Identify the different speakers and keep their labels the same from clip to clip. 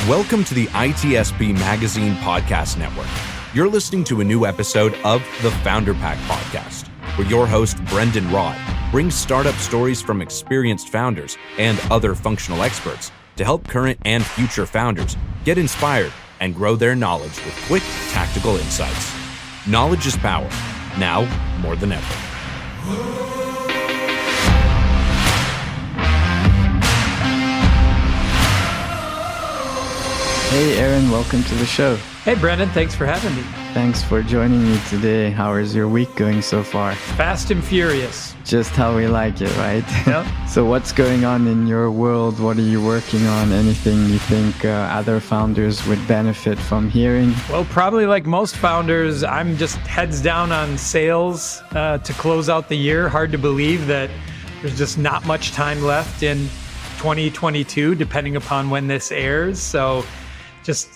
Speaker 1: Welcome to the ITSP Magazine Podcast Network. You're listening to a new episode of the Founder Pack Podcast, where your host, Brendon Rod, brings startup stories from experienced founders and other functional experts to help current and future founders get inspired and grow their knowledge with quick, tactical insights. Knowledge is power, now more than ever.
Speaker 2: Hey Aaron, welcome to the show.
Speaker 3: Hey Brendon, thanks for having me.
Speaker 2: Thanks for joining me today. How is your week going so far?
Speaker 3: Fast and furious.
Speaker 2: Just how we like it, right?
Speaker 3: Yep.
Speaker 2: So what's going on in your world? What are you working on? Anything you think other founders would benefit from hearing?
Speaker 3: Well, probably like most founders, I'm just heads down on sales to close out the year. Hard to believe that there's just not much time left in 2022, depending upon when this airs. So just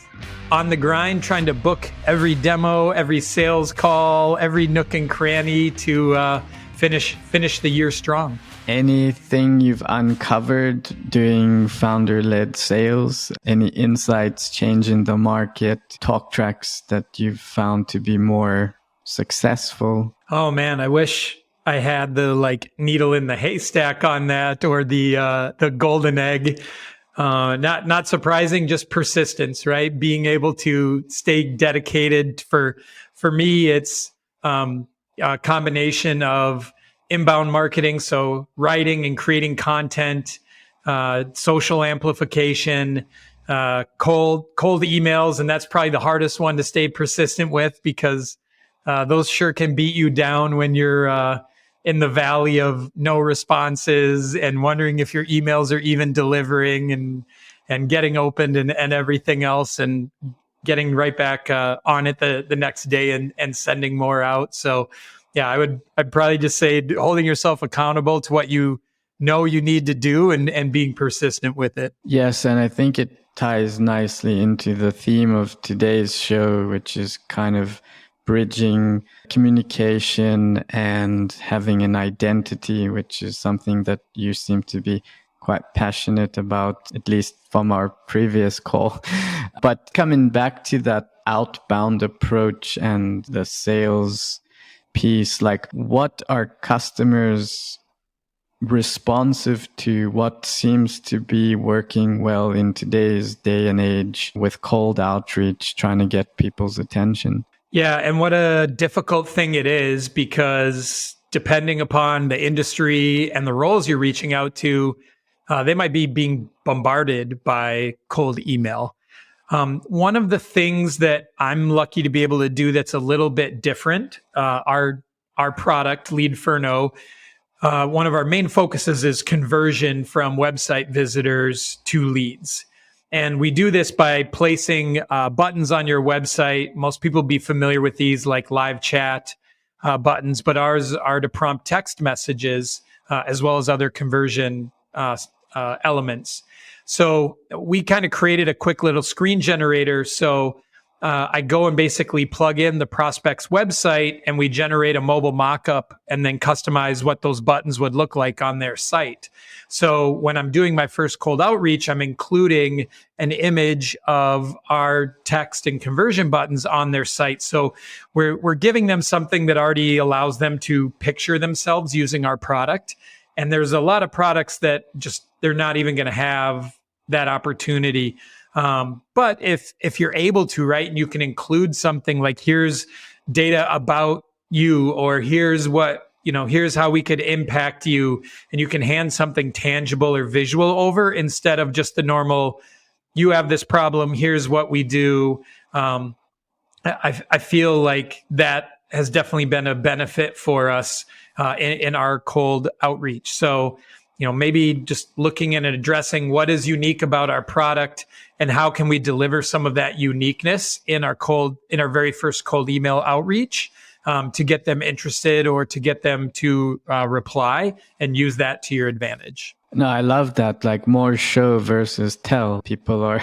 Speaker 3: on the grind, trying to book every demo, every sales call, every nook and cranny to finish the year strong.
Speaker 2: Anything you've uncovered doing founder-led sales? Any insights, change in the market, talk tracks that you've found to be more successful?
Speaker 3: Oh man, I wish I had the needle in the haystack on that, or the golden egg. Not surprising, just persistence, right? Being able to stay dedicated. For me, it's a combination of inbound marketing, so writing and creating content, social amplification, cold emails, and that's probably the hardest one to stay persistent with, because those sure can beat you down when you're in the valley of no responses and wondering if your emails are even delivering and getting opened and everything else, and getting right back on it the next day and sending more out. So yeah, I'd probably just say holding yourself accountable to what you know you need to do and being persistent with it.
Speaker 2: Yes, and I think it ties nicely into the theme of today's show, which is kind of bridging communication and having an identity, which is something that you seem to be quite passionate about, at least from our previous call. But coming back to that outbound approach and the sales piece, what are customers responsive to? What seems to be working well in today's day and age with cold outreach, trying to get people's attention?
Speaker 3: Yeah, and what a difficult thing it is, because depending upon the industry and the roles you're reaching out to, they might be being bombarded by cold email. One of the things that I'm lucky to be able to do that's a little bit different, our product, Leadferno, one of our main focuses is conversion from website visitors to leads. And we do this by placing buttons on your website. Most people be familiar with these, like live chat buttons, but ours are to prompt text messages as well as other conversion elements. So we kind of created a quick little screen generator. So I go and basically plug in the prospect's website, and we generate a mobile mock-up and then customize what those buttons would look like on their site. So when I'm doing my first cold outreach, I'm including an image of our text and conversion buttons on their site. So we're giving them something that already allows them to picture themselves using our product. And there's a lot of products that just, they're not even going to have that opportunity. But if you're able to, right, and you can include something like, here's data about you, or here's here's how we could impact you, and you can hand something tangible or visual over instead of just the normal, you have this problem, here's what we do. I feel like that has definitely been a benefit for us in our cold outreach. So, maybe just looking and addressing what is unique about our product and how can we deliver some of that uniqueness in our very first cold email outreach. to get them interested or to get them to reply, and use that to your advantage.
Speaker 2: No, I love that. Like more show versus tell. People are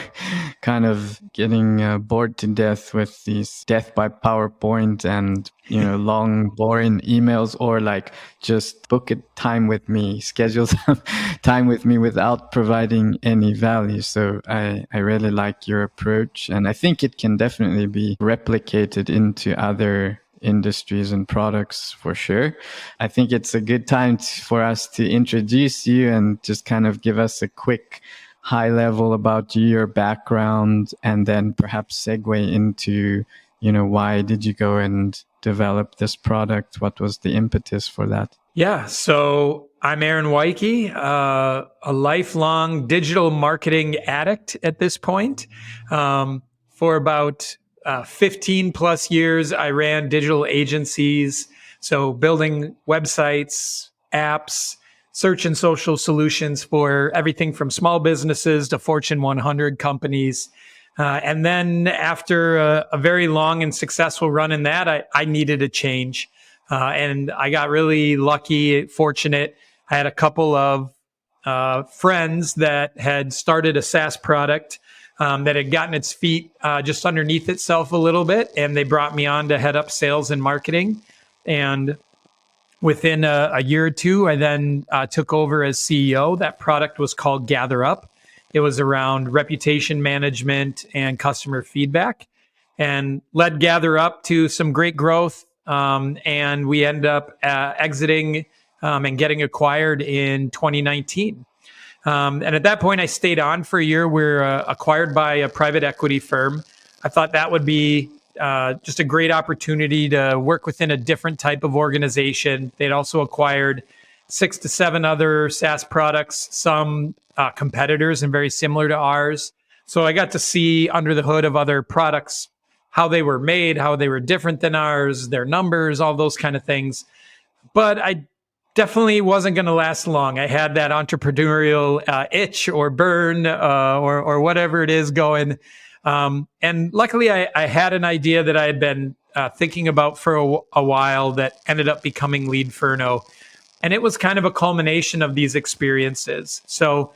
Speaker 2: kind of getting bored to death with these death by PowerPoint and, long, boring emails, or like just book a time with me, schedule some time with me without providing any value. So I really like your approach, and I think it can definitely be replicated into other industries and products for sure. I think it's a good time for us to introduce you and just kind of give us a quick high level about your background, and then perhaps segue into, why did you go and develop this product? What was the impetus for that?
Speaker 3: Yeah, so I'm Aaron Weiche, a lifelong digital marketing addict at this point. For about 15 plus years, I ran digital agencies. So building websites, apps, search and social solutions for everything from small businesses to Fortune 100 companies. And then after a very long and successful run in that, I needed a change. And I got really lucky, fortunate. I had a couple of friends that had started a SaaS product that had gotten its feet just underneath itself a little bit. And they brought me on to head up sales and marketing. And within a year or two, I then took over as CEO. That product was called GatherUp. It was around reputation management and customer feedback, and led GatherUp to some great growth. And we ended up exiting and getting acquired in 2019. And at that point, I stayed on for a year. We're acquired by a private equity firm. I thought that would be just a great opportunity to work within a different type of organization. They'd also acquired 6 to 7 other SaaS products, some competitors and very similar to ours. So I got to see under the hood of other products how they were made, how they were different than ours, their numbers, all those kind of things. But I definitely wasn't going to last long. I had that entrepreneurial itch or burn or whatever it is going. And luckily, I had an idea that I had been thinking about for a while that ended up becoming Leadferno. And it was kind of a culmination of these experiences. So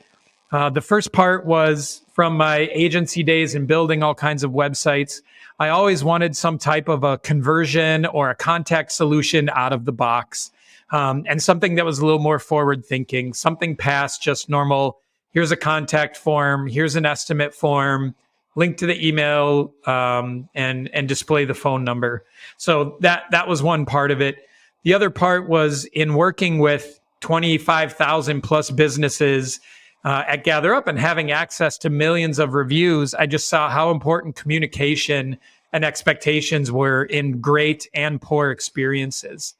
Speaker 3: the first part was from my agency days and building all kinds of websites. I always wanted some type of a conversion or a contact solution out of the box. And something that was a little more forward thinking, something past just normal, here's a contact form, here's an estimate form, link to the email, and display the phone number. So that was one part of it. The other part was in working with 25,000 plus businesses at GatherUp and having access to millions of reviews. I just saw how important communication and expectations were in great and poor experiences.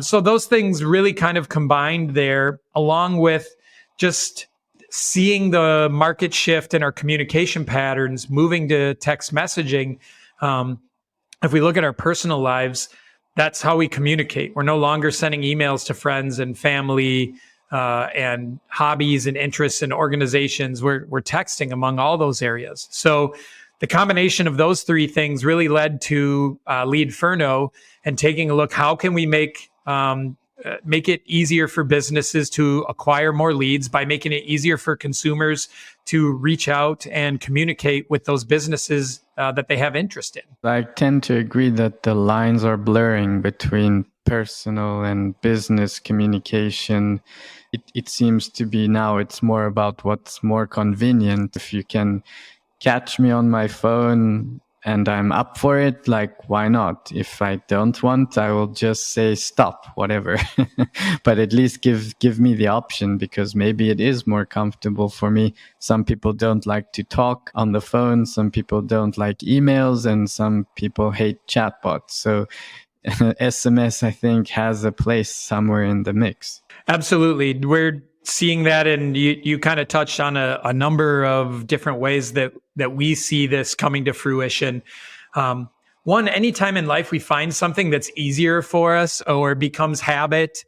Speaker 3: So those things really kind of combined there, along with just seeing the market shift in our communication patterns, moving to text messaging. If we look at our personal lives, that's how we communicate. We're no longer sending emails to friends and family and hobbies and interests and organizations. We're texting among all those areas. So the combination of those three things really led to Leadferno and taking a look, how can we make it easier for businesses to acquire more leads by making it easier for consumers to reach out and communicate with those businesses that they have interest in.
Speaker 2: I tend to agree that the lines are blurring between personal and business communication. It seems to be now it's more about what's more convenient. If you can catch me on my phone and I'm up for it, like, why not? If I don't want, I will just say stop, whatever. But at least give me the option, because maybe it is more comfortable for me. Some people don't like to talk on the phone. Some people don't like emails, and some people hate chatbots. So SMS, I think, has a place somewhere in the mix.
Speaker 3: Absolutely. We're seeing that, and you kind of touched on a number of different ways that we see this coming to fruition. One, anytime in life we find something that's easier for us or becomes habit,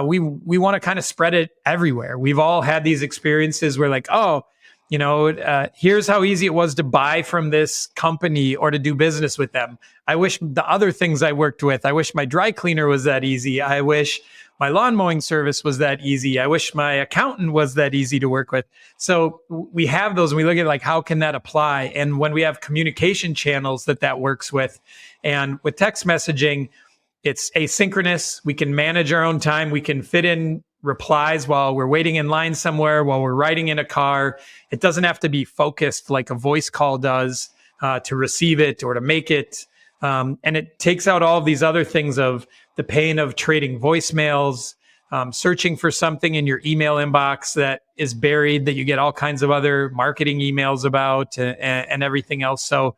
Speaker 3: we want to kind of spread it everywhere. We've all had these experiences where, like, oh, Here's how easy it was to buy from this company or to do business with them. I wish the other things I worked with, I wish my dry cleaner was that easy. I wish my lawn mowing service was that easy. I wish my accountant was that easy to work with. So we have those and we look at like, how can that apply? And when we have communication channels that works with, and with text messaging, it's asynchronous. We can manage our own time. We can fit in replies while we're waiting in line somewhere, while we're riding in a car. It doesn't have to be focused like a voice call does to receive it or to make it. And it takes out all of these other things of the pain of trading voicemails, searching for something in your email inbox that is buried, that you get all kinds of other marketing emails about and everything else. So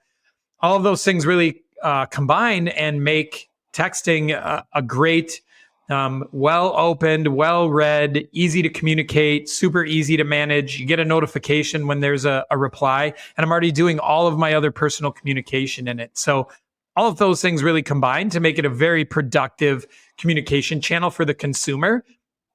Speaker 3: all of those things really combine and make texting a great, well-opened, well-read, easy to communicate, super easy to manage. You get a notification when there's a reply, and I'm already doing all of my other personal communication in it. So all of those things really combine to make it a very productive communication channel for the consumer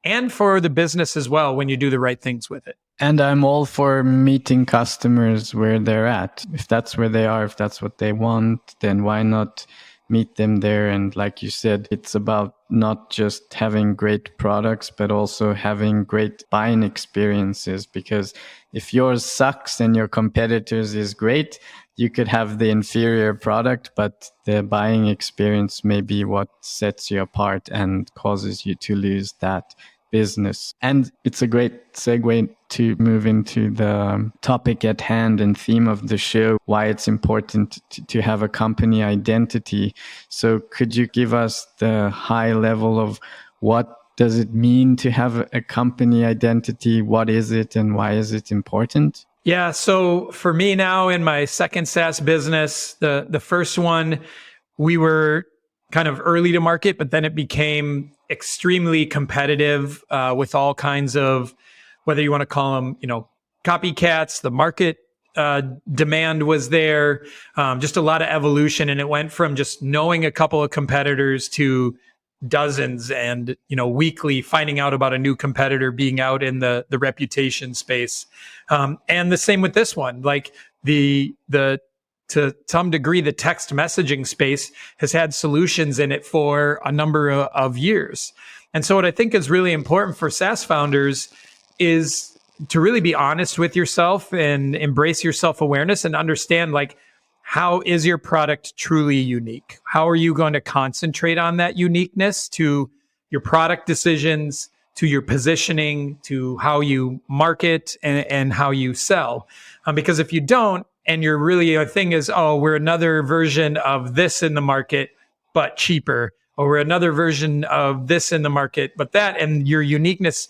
Speaker 3: and for the business as well when you do the right things with it.
Speaker 2: And I'm all for meeting customers where they're at. If that's where they are, if that's what they want, then why not meet them there? And like you said, it's about not just having great products, but also having great buying experiences. Because if yours sucks and your competitors is great, you could have the inferior product, but the buying experience may be what sets you apart and causes you to lose that business. And it's a great segue to move into the topic at hand and theme of the show, why it's important to have a company identity. So could you give us the high level of what does it mean to have a company identity? What is it and why is it important?
Speaker 3: Yeah, so for me now in my second SaaS business, the first one, we were kind of early to market, but then it became extremely competitive with all kinds of, whether you want to call them, copycats. The market demand was there, just a lot of evolution. And it went from just knowing a couple of competitors to dozens and, weekly finding out about a new competitor being out in the reputation space. And the same with this one, like to some degree, the text messaging space has had solutions in it for a number of years. And so what I think is really important for SaaS founders is to really be honest with yourself and embrace your self-awareness and understand, like, how is your product truly unique? How are you going to concentrate on that uniqueness to your product decisions, to your positioning, to how you market and how you sell? Because if you don't, and your really thing is, we're another version of this in the market, but cheaper, or we're another version of this in the market, but that, and your uniqueness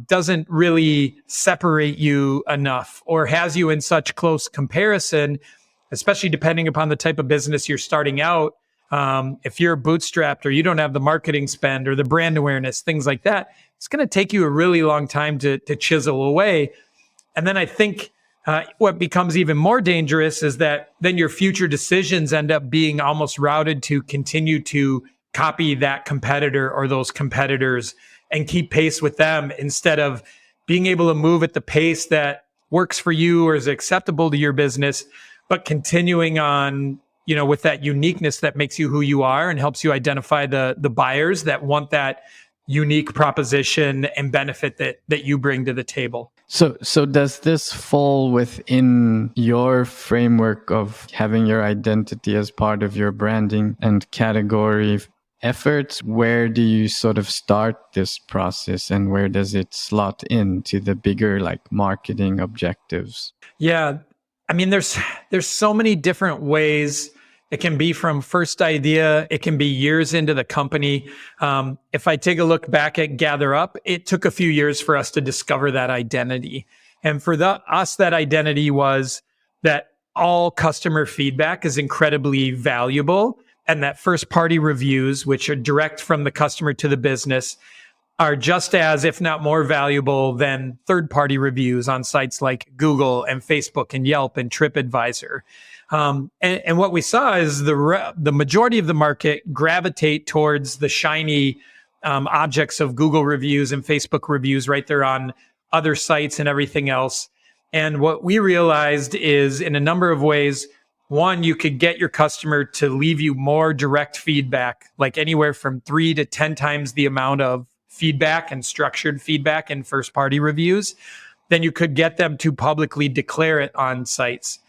Speaker 3: doesn't really separate you enough or has you in such close comparison, especially depending upon the type of business you're starting out. If you're bootstrapped or you don't have the marketing spend or the brand awareness, things like that, it's going to take you a really long time to chisel away. And then I think what becomes even more dangerous is that then your future decisions end up being almost routed to continue to copy that competitor or those competitors and keep pace with them instead of being able to move at the pace that works for you or is acceptable to your business, but continuing on, with that uniqueness that makes you who you are and helps you identify the buyers that want that unique proposition and benefit that you bring to the table.
Speaker 2: So does this fall within your framework of having your identity as part of your branding and category efforts? Where do you sort of start this process and where does it slot into the bigger marketing objectives?
Speaker 3: Yeah. I mean, there's so many different ways. It can be from first idea. It can be years into the company. If I take a look back at GatherUp, it took a few years for us to discover that identity. And for us, that identity was that all customer feedback is incredibly valuable. And that first party reviews, which are direct from the customer to the business, are just as, if not more valuable than third party reviews on sites like Google and Facebook and Yelp and TripAdvisor. And what we saw is the majority of the market gravitate towards the shiny objects of Google reviews and Facebook reviews right there on other sites and everything else. And what we realized is in a number of ways, one, you could get your customer to leave you more direct feedback, like anywhere from 3 to 10 times the amount of feedback and structured feedback in first party reviews. Then you could get them to publicly declare it on sites.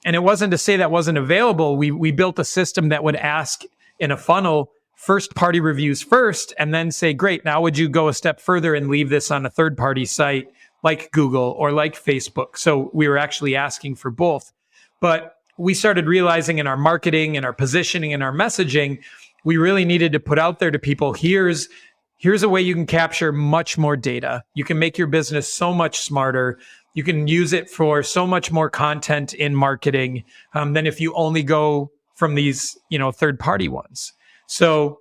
Speaker 3: And it wasn't to say that wasn't available. We built a system that would ask in a funnel first party reviews first, and then say, great, now would you go a step further and leave this on a third party site like Google or like Facebook? So we were actually asking for both. But we started realizing in our marketing and our positioning and our messaging, we really needed to put out there to people, here's a way you can capture much more data. You can make your business so much smarter. You can use it for so much more content in marketing than if you only go from these, third party ones. So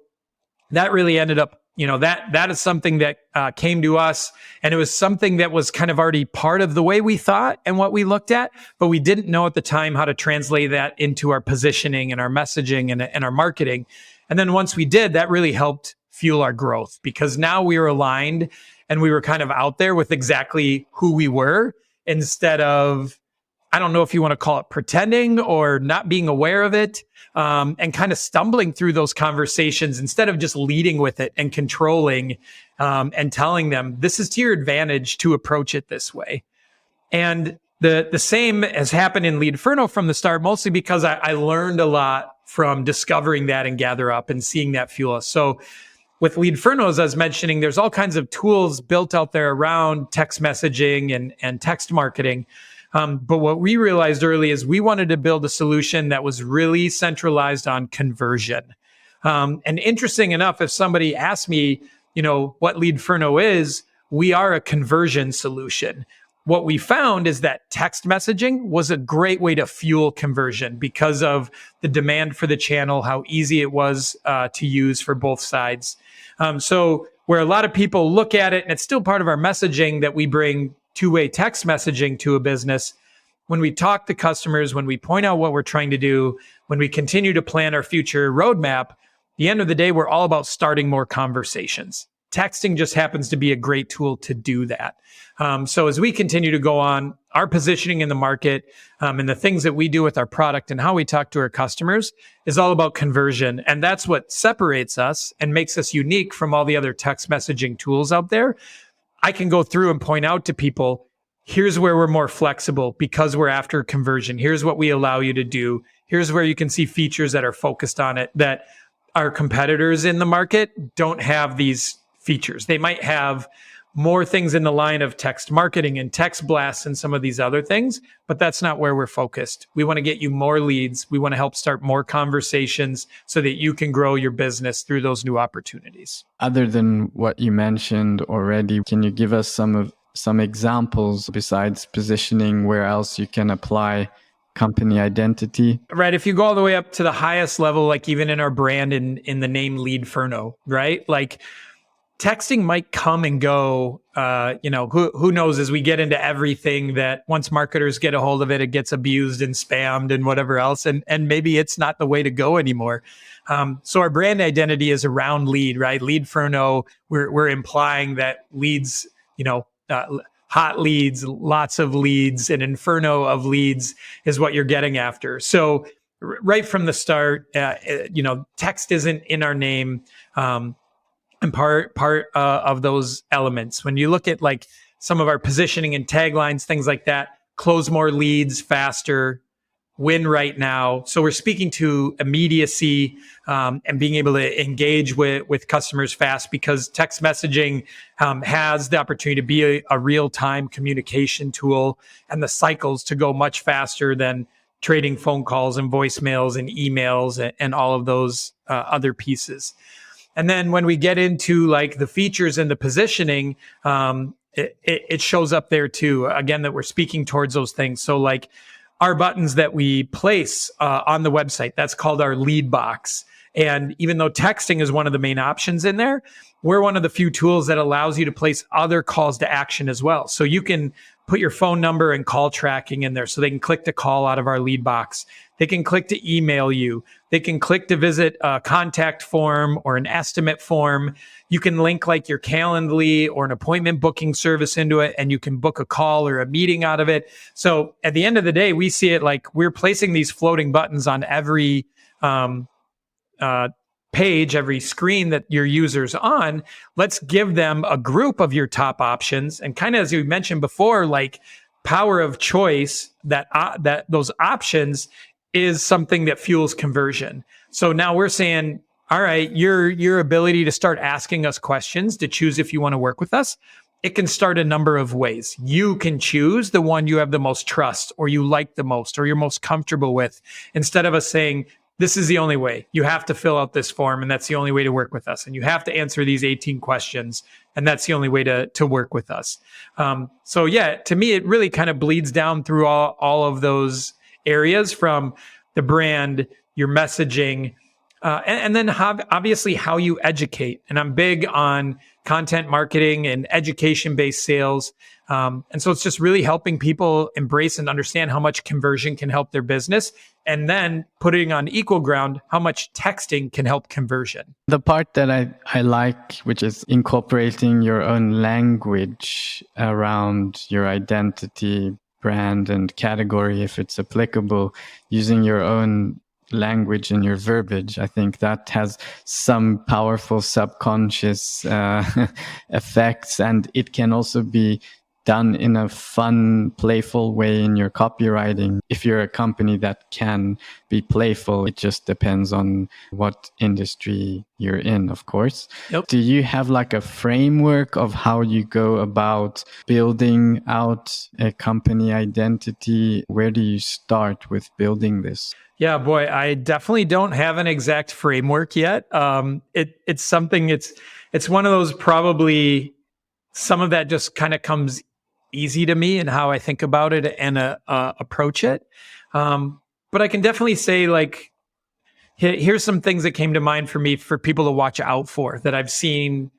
Speaker 3: that really ended up, that is something that came to us, and it was something that was kind of already part of the way we thought and what we looked at, but we didn't know at the time how to translate that into our positioning and our messaging and our marketing. And then once we did, that really helped fuel our growth, because now we were aligned and we were kind of out there with exactly who we were, instead of, I don't know if you want to call it pretending or not being aware of it, and kind of stumbling through those conversations instead of just leading with it and controlling and telling them this is to your advantage to approach it this way. And the same has happened in Leadferno from the start, mostly because I learned a lot from discovering that in GatherUp and seeing that fuel us. So with Leadferno, as I was mentioning, there's all kinds of tools built out there around text messaging and text marketing. But what we realized early is we wanted to build a solution that was really centralized on conversion. And interesting enough, if somebody asked me, what Leadferno is, we are a conversion solution. What we found is that text messaging was a great way to fuel conversion because of the demand for the channel, how easy it was to use for both sides. So where a lot of people look at it, and it's still part of our messaging that we bring two-way text messaging to a business, when we talk to customers, when we point out what we're trying to do, when we continue to plan our future roadmap, at the end of the day, we're all about starting more conversations. Texting just happens to be a great tool to do that. So as we continue to go on, our positioning in the market and the things that we do with our product and how we talk to our customers is all about conversion. And that's what separates us and makes us unique from all the other text messaging tools out there. I can go through and point out to people, here's where we're more flexible because we're after conversion. Here's what we allow you to do. Here's where you can see features that are focused on it that our competitors in the market don't have these features. They might have more things in the line of text marketing and text blasts and some of these other things, but that's not where we're focused. We want to get you more leads. We want to help start more conversations so that you can grow your business through those new opportunities.
Speaker 2: Other than what you mentioned already, can you give us some examples besides positioning where else you can apply company identity?
Speaker 3: Right. If you go all the way up to the highest level, like even in our brand in the name Leadferno, right? Like texting might come and go, who knows, as we get into everything that once marketers get a hold of it, it gets abused and spammed and whatever else. And maybe it's not the way to go anymore. So our brand identity is around lead, right? Leadferno, we're implying that leads, hot leads, lots of leads, an inferno of leads is what you're getting after. So right from the start, text isn't in our name. And part of those elements. When you look at like some of our positioning and taglines, things like that, close more leads faster, win right now. So we're speaking to immediacy and being able to engage with customers fast, because text messaging has the opportunity to be a real-time communication tool, and the cycles to go much faster than trading phone calls and voicemails and emails and all of those other pieces. And then when we get into like the features and the positioning, it shows up there too, again, that we're speaking towards those things. So like our buttons that we place on the website, that's called our lead box. And even though texting is one of the main options in there, we're one of the few tools that allows you to place other calls to action as well. So you can put your phone number and call tracking in there so they can click to call out of our lead box. They can click to email you. They can click to visit a contact form or an estimate form. You can link like your Calendly or an appointment booking service into it, and you can book a call or a meeting out of it. So at the end of the day, we see it like we're placing these floating buttons on every page, every screen that your user's on. Let's give them a group of your top options. And kind of as you mentioned before, like power of choice, that those options is something that fuels conversion. So now we're saying, all right, your ability to start asking us questions to choose if you want to work with us, it can start a number of ways. You can choose the one you have the most trust or you like the most or you're most comfortable with, instead of us saying, this is the only way. You have to fill out this form, and that's the only way to work with us. And you have to answer these 18 questions, and that's the only way to work with us. So yeah, to me, it really kind of bleeds down through all of those areas, from the brand, your messaging, and then obviously how you educate. And I'm big on content marketing and education-based sales. And so it's just really helping people embrace and understand how much conversion can help their business, and then putting on equal ground how much texting can help conversion.
Speaker 2: The part that I like, which is incorporating your own language around your identity, brand, and category, if it's applicable, using your own language and your verbiage. I think that has some powerful subconscious effects, and it can also be done in a fun, playful way in your copywriting. If you're a company that can be playful, it just depends on what industry you're in, of course.
Speaker 3: Yep.
Speaker 2: Do you have like a framework of how you go about building out a company identity? Where do you start with building this?
Speaker 3: Yeah, boy, I definitely don't have an exact framework yet. It's something, it's one of those, probably some of that just kind of comes easy to me and how I think about it and approach it. But I can definitely say, like, here's some things that came to mind for me for people to watch out for that I've seen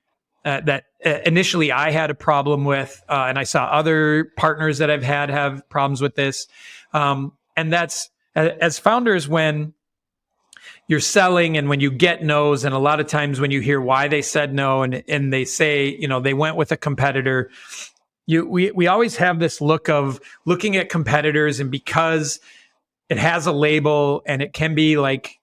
Speaker 3: that initially I had a problem with, and I saw other partners that I've had have problems with this. And that's, as founders, when you're selling and when you get no's, and a lot of times when you hear why they said no, and they say, they went with a competitor, we always have this look of looking at competitors, and because it has a label and it can be like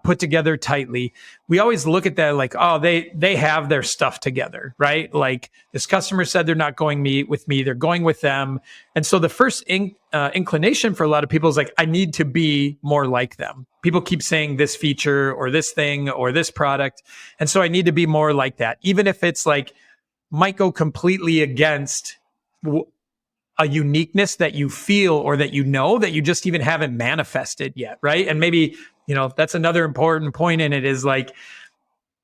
Speaker 3: put together tightly, we always look at that like, oh, they have their stuff together, right? Like, this customer said they're not going with me, they're going with them. And so the first inclination for a lot of people is like, I need to be more like them. People keep saying this feature or this thing or this product, and so I need to be more like that, even if it's like might go completely against a uniqueness that you feel or that that you just even haven't manifested yet, right? And maybe, that's another important point in it, is like,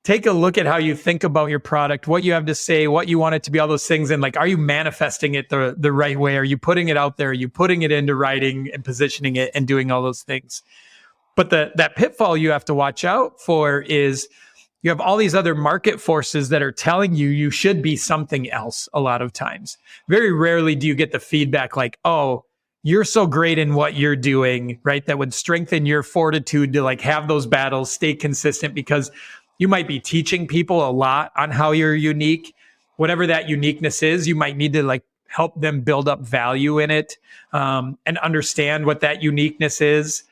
Speaker 3: take a look at how you think about your product, what you have to say, what you want it to be, all those things. And like, are you manifesting it the right way? Are you putting it out there? Are you putting it into writing and positioning it and doing all those things? But that pitfall you have to watch out for is you have all these other market forces that are telling you should be something else a lot of times. Very rarely do you get the feedback like, oh, you're so great in what you're doing, right? That would strengthen your fortitude to like have those battles, stay consistent, because you might be teaching people a lot on how you're unique. Whatever that uniqueness is, you might need to like help them build up value in it, and understand what that uniqueness is.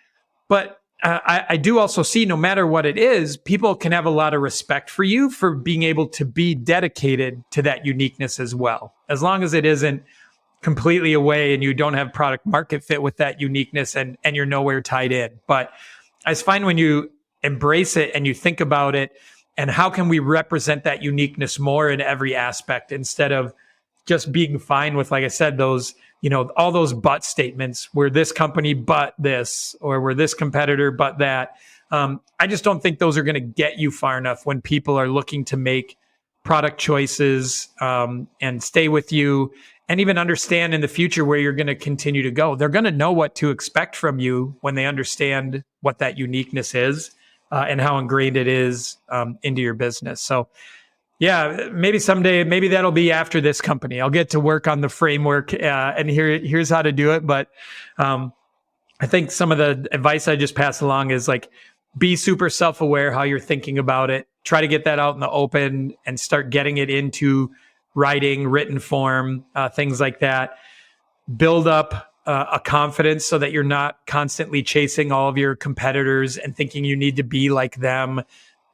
Speaker 3: But I do also see, no matter what it is, people can have a lot of respect for you for being able to be dedicated to that uniqueness as well. As long as it isn't completely away and you don't have product market fit with that uniqueness, and you're nowhere tied in. But I find when you embrace it and you think about it, and how can we represent that uniqueness more in every aspect, instead of just being fine with, like I said, those, all those but statements, where this company but this, or where this competitor but that. I just don't think those are going to get you far enough when people are looking to make product choices, and stay with you, and even understand in the future where you're going to continue to go. They're going to know what to expect from you when they understand what that uniqueness is, and how ingrained it is into your business. So yeah, maybe someday, maybe that'll be after this company. I'll get to work on the framework, and here's how to do it. But I think some of the advice I just passed along is like, be super self-aware how you're thinking about it. Try to get that out in the open and start getting it into writing, written form, things like that. Build up a confidence so that you're not constantly chasing all of your competitors and thinking you need to be like them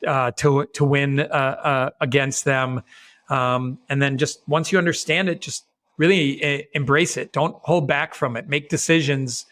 Speaker 3: to win against them. And then just once you understand it, just really embrace it. Don't hold back from it. Make decisions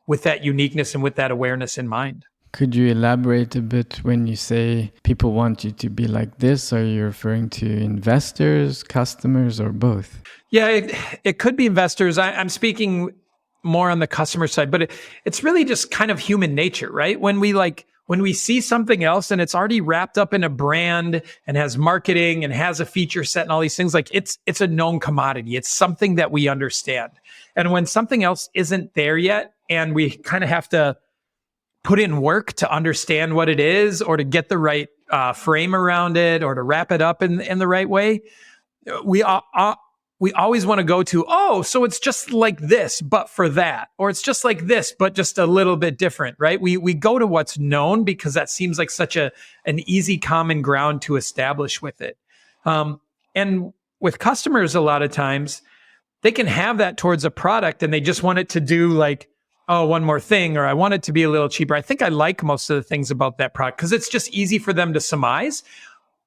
Speaker 3: with that uniqueness and with that awareness in mind.
Speaker 2: Could you elaborate a bit when you say people want you to be like this? Are you referring to investors, customers, or both?
Speaker 3: Yeah, it could be investors. I'm speaking more on the customer side, but it's really just kind of human nature, right? When we see something else and it's already wrapped up in a brand and has marketing and has a feature set and all these things, like it's a known commodity. It's something that we understand. And when something else isn't there yet and we kind of have to put in work to understand what it is or to get the right frame around it or to wrap it up in the right way, we always want to go to, so it's just like this, but for that, or it's just like this, but just a little bit different, right? We go to what's known because that seems like such an easy common ground to establish with it. And with customers, a lot of times they can have that towards a product and they just want it to do like, one more thing, or I want it to be a little cheaper. I think I like most of the things about that product because it's just easy for them to surmise,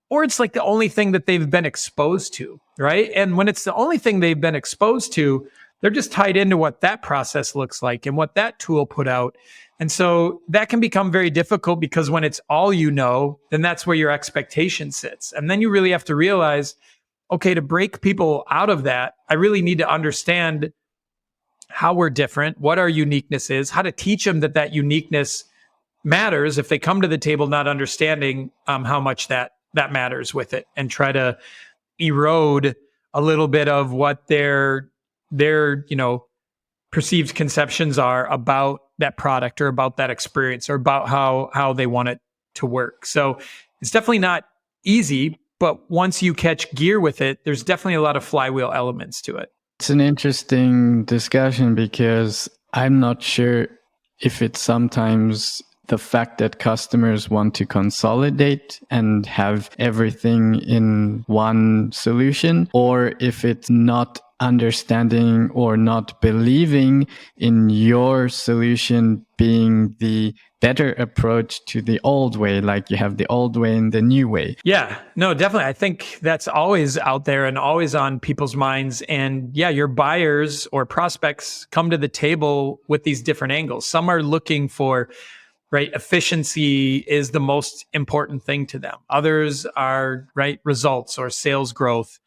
Speaker 3: or it's like the only thing that they've been exposed to, right? And when it's the only thing they've been exposed to, they're just tied into what that process looks like and what that tool put out. And so that can become very difficult because when it's all you know, then that's where your expectation sits. And then you really have to realize, okay, to break people out of that, I really need to understand how we're different, what our uniqueness is, how to teach them that uniqueness matters if they come to the table not understanding how much that matters with it, and try to erode a little bit of what their perceived conceptions are about that product or about that experience or about how they want it to work. So it's definitely not easy, but once you catch gear with it, there's definitely a lot of flywheel elements to it.
Speaker 2: It's an interesting discussion because I'm not sure if it's sometimes the fact that customers want to consolidate and have everything in one solution, or if it's not understanding or not believing in your solution being the better approach to the old way, like you have the old way and the new way.
Speaker 3: Yeah, no, definitely. I think that's always out there and always on people's minds. And yeah, your buyers or prospects come to the table with these different angles. Some are looking for, right, efficiency is the most important thing to them. Others are, right, results or sales growth.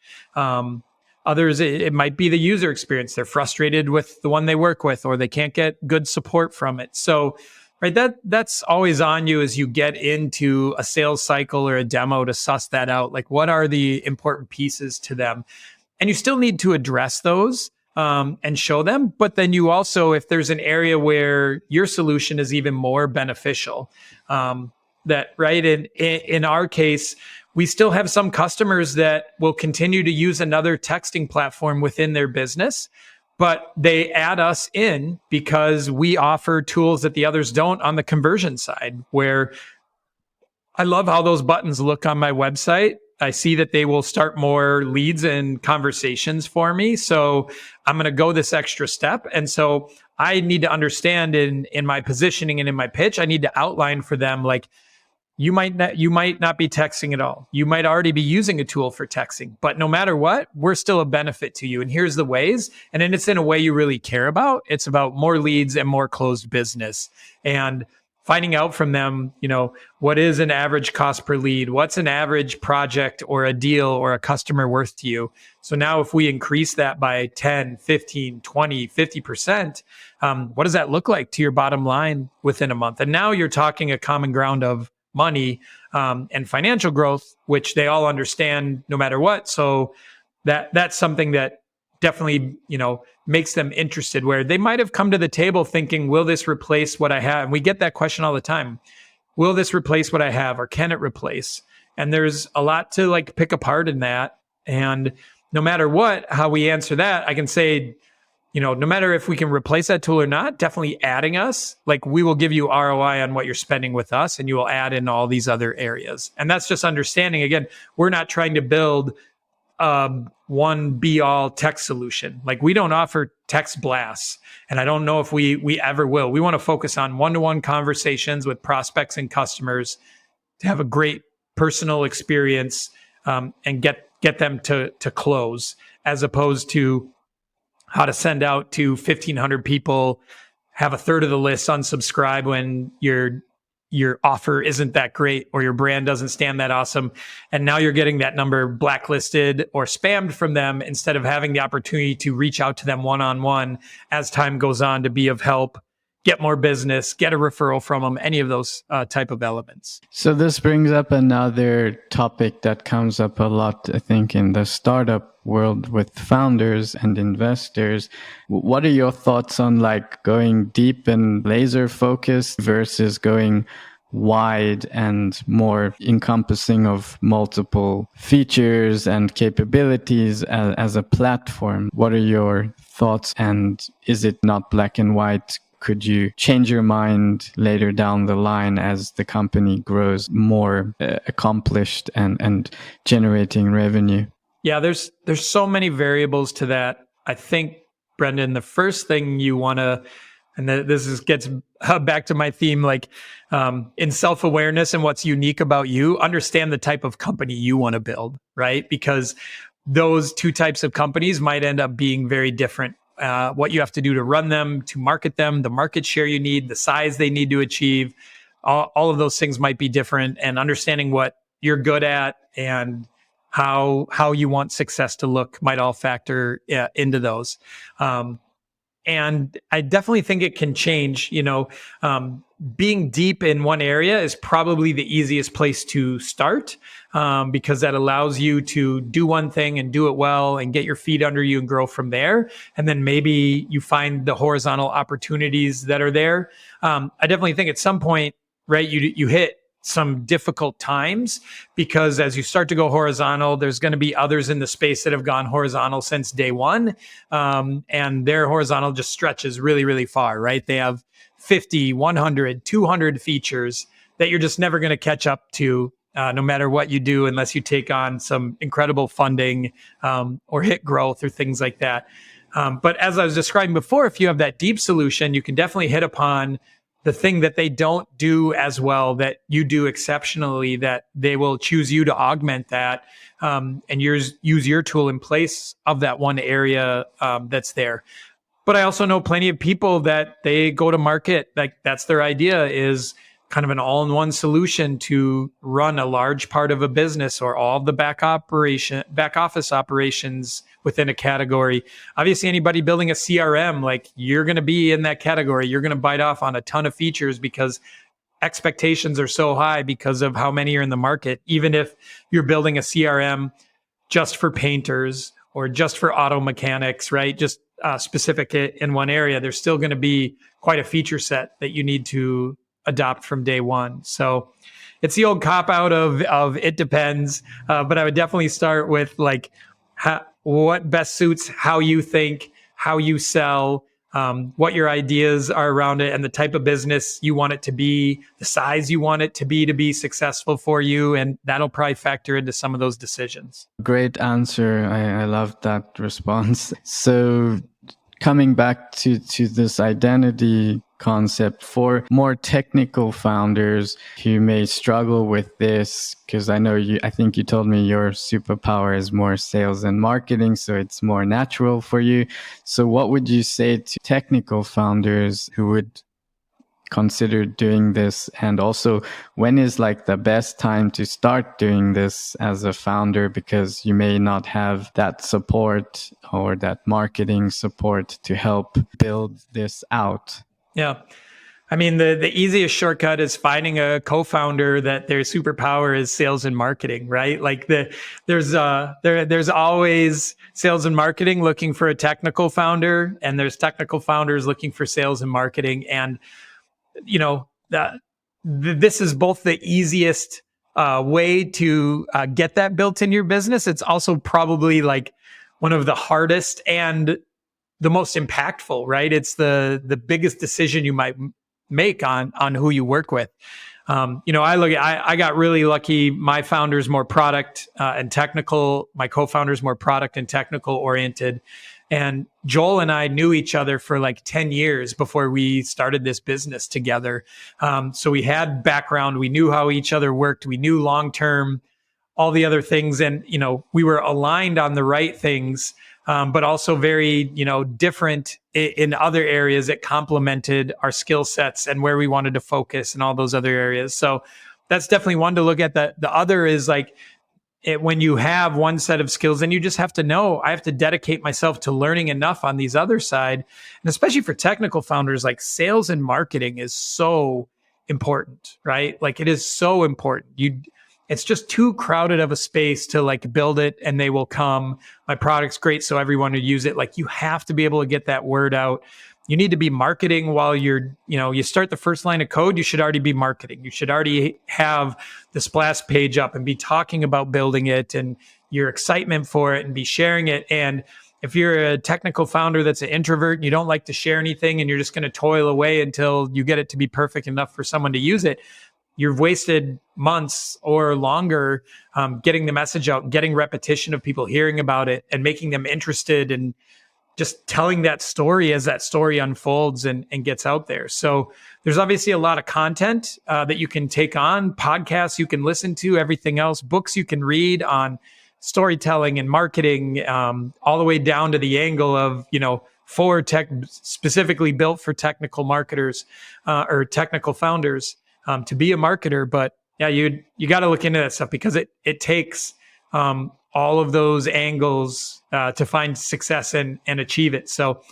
Speaker 3: Others, it might be the user experience. They're frustrated with the one they work with, or they can't get good support from it. So, right, that's always on you as you get into a sales cycle or a demo to suss that out. Like, what are the important pieces to them? And you still need to address those and show them. But then you also, if there's an area where your solution is even more beneficial, that, right, in our case, we still have some customers that will continue to use another texting platform within their business, but they add us in because we offer tools that the others don't on the conversion side, where I love how those buttons look on my website. I see that they will start more leads and conversations for me. So I'm going to go this extra step. And so I need to understand in my positioning and in my pitch, I need to outline for them, like, you might not be texting at all. You might already be using a tool for texting, but no matter what, we're still a benefit to you. And here's the ways. And then it's in a way you really care about. It's about more leads and more closed business, and finding out from them, what is an average cost per lead? What's an average project or a deal or a customer worth to you? So now if we increase that by 10, 15, 20, 50%, what does that look like to your bottom line within a month? And now you're talking a common ground of money and financial growth, which they all understand no matter what. So that's something that definitely, makes them interested, where they might have come to the table thinking, will this replace what I have? And we get that question all the time. Will this replace what I have, or can it replace? And there's a lot to pick apart in that. And no matter how we answer that, I can say, no matter if we can replace that tool or not, definitely adding us, like we will give you ROI on what you're spending with us, and you will add in all these other areas. And that's just understanding, again, we're not trying to build one be all tech solution. Like we don't offer text blasts, and I don't know if we ever will. We want to focus on one-to-one conversations with prospects and customers to have a great personal experience, and get them to close, as opposed to how to send out to 1,500 people, have a third of the list unsubscribe when your offer isn't that great or your brand doesn't stand that awesome. And now you're getting that number blacklisted or spammed from them, instead of having the opportunity to reach out to them one-on-one as time goes on to be of help, get more business, get a referral from them, any of those type of elements.
Speaker 2: So this brings up another topic that comes up a lot, I think, in the startup world with founders and investors. What are your thoughts on like going deep and laser focused versus going wide and more encompassing of multiple features and capabilities as a platform? What are your thoughts, and is it not black and white? Could you change your mind later down the line as the company grows more accomplished and generating revenue?
Speaker 3: Yeah, there's so many variables to that. I think, Brendon, the first thing you want to, and gets back to my theme, like in self-awareness and what's unique about you, understand the type of company you want to build, right? Because those two types of companies might end up being very different. What you have to do to run them, to market them, the market share you need, the size they need to achieve, all of those things might be different, and understanding what you're good at and how you want success to look might all factor into those. And I definitely think it can change. Being deep in one area is probably the easiest place to start, because that allows you to do one thing and do it well and get your feet under you and grow from there. And then maybe you find the horizontal opportunities that are there. I definitely think at some point, right, you hit some difficult times, because as you start to go horizontal, there's going to be others in the space that have gone horizontal since day one. And their horizontal just stretches really, really far, right? They have 50, 100, 200 features that you're just never going to catch up to, no matter what you do, unless you take on some incredible funding or hit growth or things like that. But as I was describing before, if you have that deep solution, you can definitely hit upon the thing that they don't do as well, that you do exceptionally, that they will choose you to augment that, and use your tool in place of that one area that's there. But I also know plenty of people that they go to market, like that's their idea, is kind of an all-in-one solution to run a large part of a business or all of the back office operations within a category. Obviously, anybody building a CRM, like you're going to be in that category. You're going to bite off on a ton of features because expectations are so high because of how many are in the market. Even if you're building a CRM just for painters or just for auto mechanics, right? Just specific in one area, there's still going to be quite a feature set that you need to adopt from day one. So it's the old cop out of it depends. But I would definitely start with like what best suits how you think, how you sell, what your ideas are around it, and the type of business you want it to be, the size you want it to be successful for you. And that'll probably factor into some of those decisions.
Speaker 2: Great answer. I love that response. So coming back to this identity concept for more technical founders who may struggle with this, because I think you told me your superpower is more sales and marketing, so it's more natural for you. So what would you say to technical founders who would consider doing this? And also, when is like the best time to start doing this as a founder, because you may not have that support or that marketing support to help build this out?
Speaker 3: Yeah. I mean, the easiest shortcut is finding a co-founder that their superpower is sales and marketing, right? Like there's always sales and marketing looking for a technical founder, and there's technical founders looking for sales and marketing. And, this is both the easiest way to get that built in your business. It's also probably like one of the hardest and the most impactful, right? It's the biggest decision you might make on who you work with. I got really lucky. My founder's more product and technical. My co-founder's more product and technical oriented. And Joel and I knew each other for like 10 years before we started this business together. So we had background. We knew how each other worked. We knew long-term, all the other things. And, we were aligned on the right things, but also very, different in other areas that complemented our skill sets and where we wanted to focus and all those other areas. So that's definitely one to look at. The other is like, when you have one set of skills, then you just have to know, I have to dedicate myself to learning enough on these other side. And especially for technical founders, like sales and marketing is so important, right? Like it is so important. It's just too crowded of a space to like build it and they will come. My product's great, so everyone will use it. Like you have to be able to get that word out. You need to be marketing while you start the first line of code, you should already be marketing. You should already have the splash page up and be talking about building it and your excitement for it and be sharing it. And if you're a technical founder that's an introvert and you don't like to share anything and you're just going to toil away until you get it to be perfect enough for someone to use it, you've wasted months or longer getting the message out, getting repetition of people hearing about it and making them interested and just telling that story as that story unfolds and gets out there. So there's obviously a lot of content that you can take on, podcasts you can listen to, everything else, books you can read on storytelling and marketing, all the way down to the angle of, for tech, specifically built for technical marketers or technical founders to be a marketer. But yeah, you got to look into that stuff because it takes all of those angles to find success and achieve it. So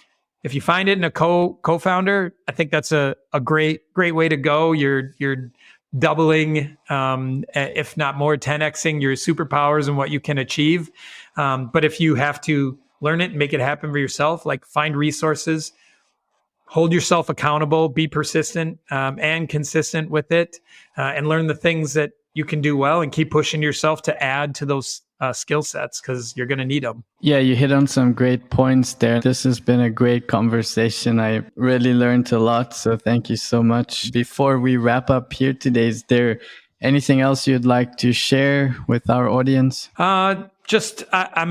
Speaker 3: if you find it in a co-founder, I think that's a great way to go. You're doubling, if not more, 10xing your superpowers and what you can achieve. But if you have to learn it and make it happen for yourself, like find resources, hold yourself accountable, be persistent and consistent with it, and learn the things that you can do well and keep pushing yourself to add to those skill sets because you're going to need them. Yeah,
Speaker 2: you hit on some great points there. This has been a great conversation. I really learned a lot. So thank you so much. Before we wrap up here today, is there anything else you'd like to share with our audience?
Speaker 3: I'm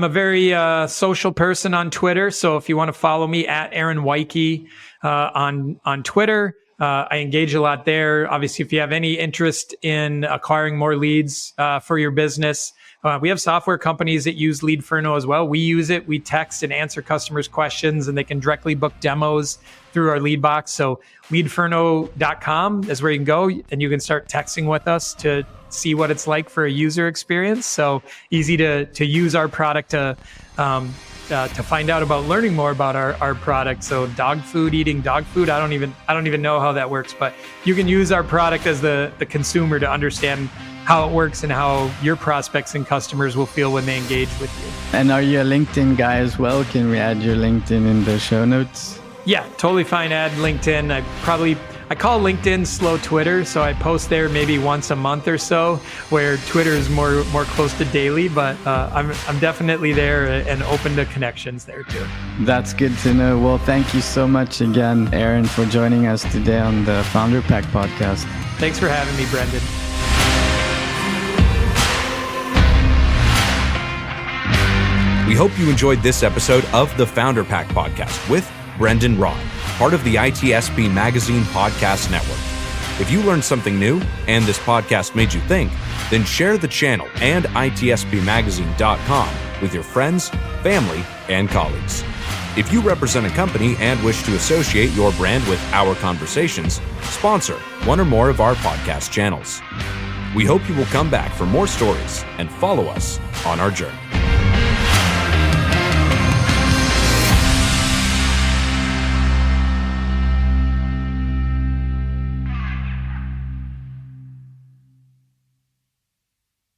Speaker 3: a very social person on Twitter. So if you want to follow me at Aaron Weiche on Twitter, I engage a lot there. Obviously, if you have any interest in acquiring more leads for your business, we have software companies that use Leadferno as well. We use it. We text and answer customers' questions, and they can directly book demos through our lead box. So leadferno.com is where you can go, and you can start texting with us to see what it's like for a user experience. So easy to use our product to find out about learning more about our product. So eating dog food. I don't even know how that works, but you can use our product as the consumer to understand how it works and how your prospects and customers will feel when they engage with you.
Speaker 2: And are you a LinkedIn guy as well? Can we add your LinkedIn in the show notes?
Speaker 3: Yeah, totally fine. Add LinkedIn. I call LinkedIn slow Twitter, so I post there maybe once a month or so, where Twitter is more close to daily, but I'm definitely there and open to connections there too.
Speaker 2: That's good to know. Well, thank you so much again, Aaron, for joining us today on the Founder Pack podcast.
Speaker 3: Thanks for having me, Brendon.
Speaker 1: We hope you enjoyed this episode of the Founder Pack podcast with Brendon Rod, part of the ITSP Magazine Podcast Network. If you learned something new and this podcast made you think, then share the channel and itspmagazine.com with your friends, family, and colleagues. If you represent a company and wish to associate your brand with our conversations, sponsor one or more of our podcast channels. We hope you will come back for more stories and follow us on our journey.